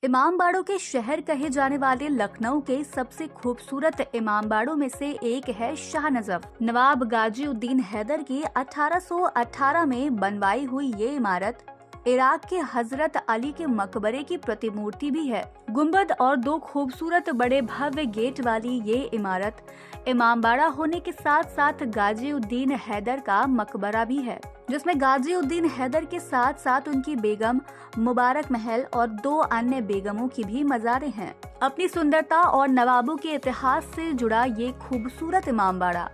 इमामबाड़ों के शहर कहे जाने वाले लखनऊ के सबसे खूबसूरत इमामबाड़ों में से एक है शाहनजफ। नवाब गाजीउद्दीन हैदर की 1818 में बनवाई हुई ये इमारत इराक के हजरत अली के मकबरे की प्रतिमूर्ति भी है। गुंबद और दो खूबसूरत बड़े भव्य गेट वाली ये इमारत इमामबाड़ा होने के साथ साथ गाजीउद्दीन हैदर का मकबरा भी है, जिसमें गाजीउद्दीन हैदर के साथ साथ उनकी बेगम मुबारक महल और दो अन्य बेगमों की भी मज़ारें हैं। अपनी सुंदरता और नवाबों के इतिहास से जुड़ा ये खूबसूरत इमामबाड़ा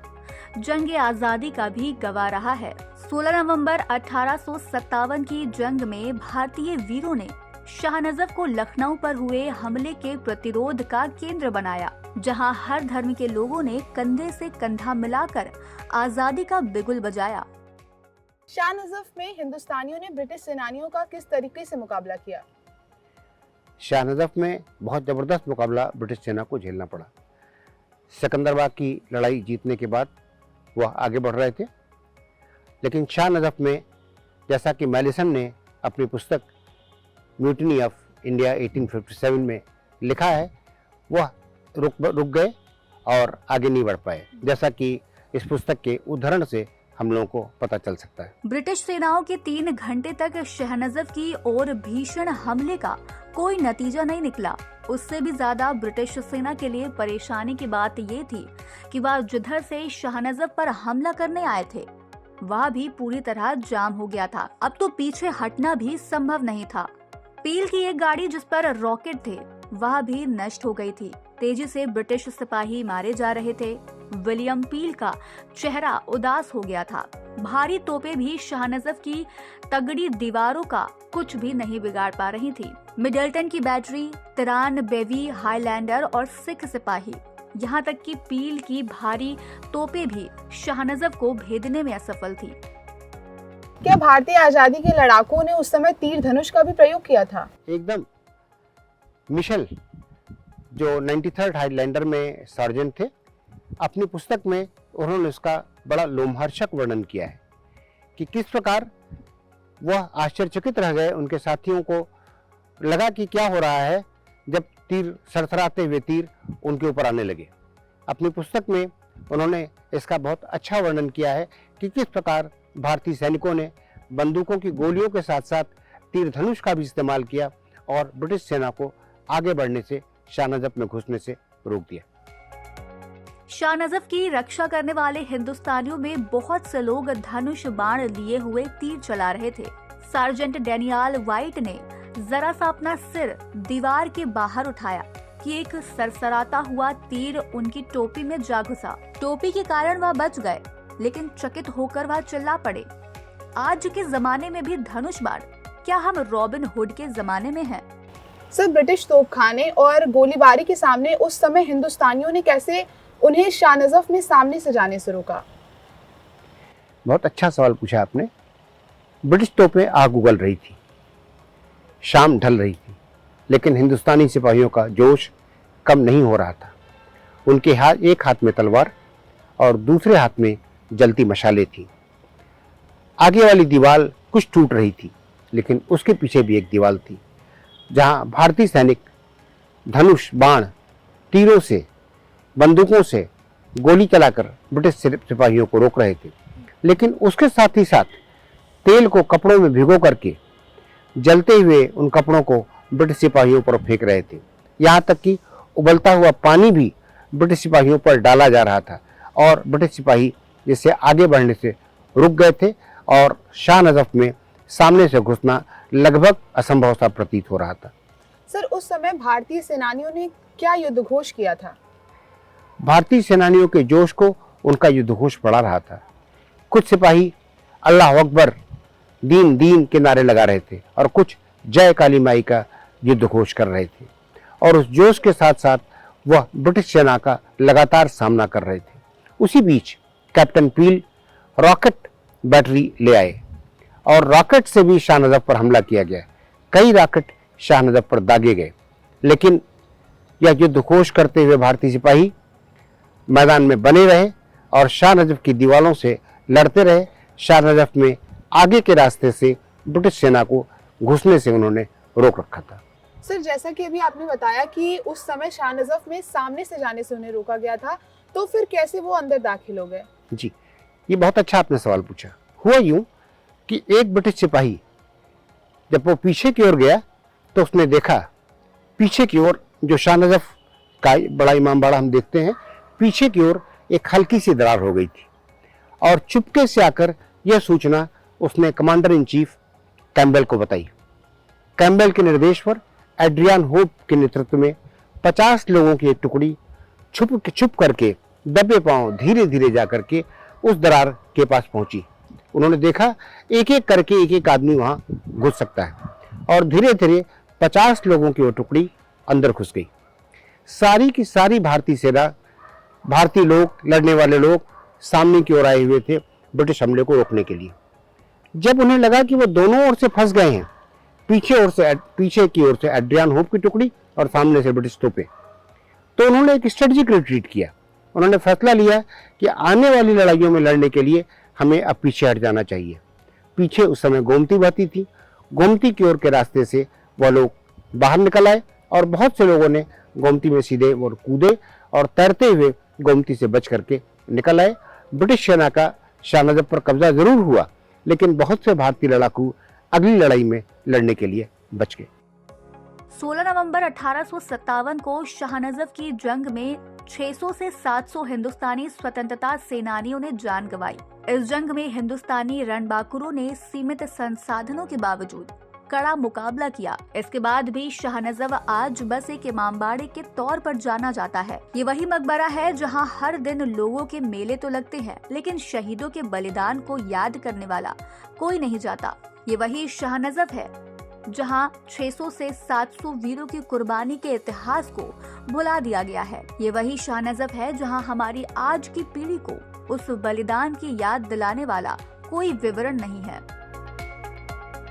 जंग आजादी का भी गवाह रहा है। 16 नवंबर 1857 की जंग में भारतीय वीरों ने शाहनजफ को लखनऊ पर हुए हमले के प्रतिरोध का केंद्र बनाया, जहां हर धर्म के लोगों ने कंधे से कंधा मिलाकर आजादी का बिगुल बजाया। शाहनजफ में हिंदुस्तानियों ने ब्रिटिश सेनानियों का किस तरीके से मुकाबला किया? शाहनजफ में बहुत ज़बरदस्त मुकाबला ब्रिटिश सेना को झेलना पड़ा। सिकंदराबाद की लड़ाई जीतने के बाद वह आगे बढ़ रहे थे, लेकिन शाहनजफ में जैसा कि मैलिसन ने अपनी पुस्तक म्यूटिनी ऑफ इंडिया 1857 में लिखा है, वह रुक गए और आगे नहीं बढ़ पाए, जैसा कि इस पुस्तक के उदाहरण से हम लोगों को पता चल सकता है। ब्रिटिश सेनाओं के 3 घंटे तक शाहनजफ की ओर भीषण हमले का कोई नतीजा नहीं निकला। उससे भी ज्यादा ब्रिटिश सेना के लिए परेशानी की बात ये थी कि वह जिधर से शाहनजफ पर हमला करने आए थे वह भी पूरी तरह जाम हो गया था। अब तो पीछे हटना भी संभव नहीं था। पील की एक गाड़ी जिस पर रॉकेट थे वह भी नष्ट हो गई थी। तेजी से ब्रिटिश सिपाही मारे जा रहे थे। विलियम पील का चेहरा उदास हो गया था। भारी तोपें भी शाहनजफ की तगड़ी दीवारों का कुछ भी नहीं बिगाड़ पा रही थी। मिडलटन की बैटरी, तिरान बेवी हाईलैंडर और सिख सिपाही, यहाँ तक कि पील की भारी तोपें भी शाहनजफ को भेदने में असफल थी। क्या भारतीय आजादी के लड़ाकों ने उस समय तीर धनुष का भी प्रयोग किया था? एकदम। मिशेल, जो 93rd हाईलैंडर में सर्जेंट थे, अपनी पुस्तक में उन्होंने उसका बड़ा लोमहर्षक वर्णन किया है कि किस प्रकार वह आश्चर्यचकित रह गए। उनके साथियों को लगा कि क्या हो रहा है जब तीर सरसराते हुए तीर उनके ऊपर आने लगे। अपनी पुस्तक में उन्होंने इसका बहुत अच्छा वर्णन किया है कि किस प्रकार भारतीय सैनिकों ने बंदूकों की गोलियों के साथ साथ तीर धनुष का भी इस्तेमाल किया और ब्रिटिश सेना को आगे बढ़ने से, शाहनजफ में घुसने से रोक दिया। शाहनजफ की रक्षा करने वाले हिंदुस्तानियों में बहुत से लोग धनुष बाण लिए हुए तीर चला रहे थे। सार्जेंट डेनियल व्हाइट ने जरा सा अपना सिर दीवार के बाहर उठाया कि एक सरसराता हुआ तीर उनकी टोपी में जा घुसा। टोपी के कारण वह बच गए, लेकिन चकित होकर वह चिल्ला पड़े, आज के जमाने में भी धनुष बाण? क्या हम रॉबिन हुड के जमाने में हैं? सर, ब्रिटिश तोपखाने और गोलीबारी के सामने उस समय हिंदुस्तानियों ने कैसे उन्हें शाहनजफ में सामने से जाने से रोका? बहुत अच्छा सवाल पूछा आपने। ब्रिटिश तोपें आग उगल रही थी, शाम ढल रही थी, लेकिन हिंदुस्तानी सिपाहियों का जोश कम नहीं हो रहा था। उनके एक हाथ में तलवार और दूसरे हाथ में जलती मशालें थी। आगे वाली दीवार कुछ टूट रही थी, लेकिन उसके पीछे भी एक दीवार थी जहां भारतीय सैनिक धनुष बाण तीरों से, बंदूकों से गोली चलाकर ब्रिटिश सिपाहियों को रोक रहे थे। लेकिन उसके साथ ही साथ तेल को कपड़ों में भिगो करके जलते हुए उन कपड़ों को ब्रिटिश सिपाहियों पर फेंक रहे थे। यहाँ तक कि उबलता हुआ पानी भी ब्रिटिश सिपाहियों पर डाला जा रहा था और ब्रिटिश सिपाही जिससे आगे बढ़ने से रुक गए थे और शाहनजफ में सामने से घुसना लगभग असंभव सा प्रतीत हो रहा था। सर, उस समय भारतीय सेनानियों ने क्या युद्ध घोष किया था? भारतीय सेनानियों के जोश को उनका युद्ध घोष बढ़ा रहा था। कुछ सिपाही अल्लाह अकबर, दीन दीन के नारे लगा रहे थे और कुछ जय काली माई का युद्ध घोष कर रहे थे, और उस जोश के साथ साथ वह ब्रिटिश सेना का लगातार सामना कर रहे थे। उसी बीच कैप्टन पील रॉकेट बैटरी ले आए और रॉकेट से भी शाहनजफ पर हमला किया गया। कई रॉकेट शाहनजफ पर दागे गए, लेकिन यह युद्ध घोष करते हुए भारतीय सिपाही मैदान में बने रहे और शाहनजफ की दीवारों से लड़ते रहे। शाहनजफ में आगे के रास्ते से ब्रिटिश सेना को घुसने से उन्होंने रोक रखा था। सर, जैसा कि अभी आपने बताया कि उस समय शाह नजफ में सामने से जाने से उन्हें रोका गया था, तो फिर कैसे वो अंदर दाखिल हो गए? जी, ये बहुत अच्छा आपने सवाल पूछा। हुआ यूं कि एक ब्रिटिश सिपाही जब वो पीछे की ओर गया तो उसने देखा पीछे की ओर, जो शाह नजफ का बड़ा इमामबाड़ा हम देखते हैं, पीछे की ओर एक हल्की सी दरार हो गई थी और चुपके से आकर यह सूचना उसने कमांडर इन चीफ कैम्बेल को बताई। कैम्बेल के निर्देश पर एड्रियन होप के नेतृत्व में 50 लोगों की एक टुकड़ी छुप करके दबे पांव धीरे धीरे जाकर के उस दरार के पास पहुंची। उन्होंने देखा एक एक करके एक एक आदमी वहां घुस सकता है और धीरे धीरे 50 लोगों की वो टुकड़ी अंदर घुस गई। सारी की सारी भारतीय सेना, भारतीय लोग, लड़ने वाले लोग सामने की ओर आए हुए थे ब्रिटिश हमले को रोकने के लिए। जब उन्हें लगा कि वो दोनों ओर से फंस गए हैं, पीछे की ओर से एड्रियन होप की टुकड़ी और सामने से ब्रिटिश तोपें, तो उन्होंने एक स्ट्रेटजिक रिट्रीट किया। उन्होंने फैसला लिया कि आने वाली लड़ाइयों में लड़ने के लिए हमें अब पीछे हट जाना चाहिए। पीछे उस समय गोमती बहती थी। गोमती की ओर के रास्ते से वह लोग बाहर निकल आए और बहुत से लोगों ने गोमती में सीधे और कूदे और तैरते हुए गोमती से बच करके निकल आए। ब्रिटिश सेना का शाह नजफ पर कब्जा जरूर हुआ, लेकिन बहुत से भारतीय लड़ाकू अगली लड़ाई में लड़ने के लिए बच गए। 16 नवंबर 1857 को शाह नजफ की जंग में 600 से 700 हिंदुस्तानी स्वतंत्रता सेनानियों ने जान गंवाई। इस जंग में हिंदुस्तानी रणबांकुरों ने सीमित संसाधनों के बावजूद कड़ा मुकाबला किया। इसके बाद भी शाह नजफ आज बस एक इमामबाड़े के तौर पर जाना जाता है। ये वही मकबरा है जहां हर दिन लोगों के मेले तो लगते हैं, लेकिन शहीदों के बलिदान को याद करने वाला कोई नहीं जाता। ये वही शाह नजफ है जहां 600 से 700 वीरों की कुर्बानी के इतिहास को भुला दिया गया है। ये वही शाह नजफ है जहां हमारी आज की पीढ़ी को उस बलिदान की याद दिलाने वाला कोई विवरण नहीं है।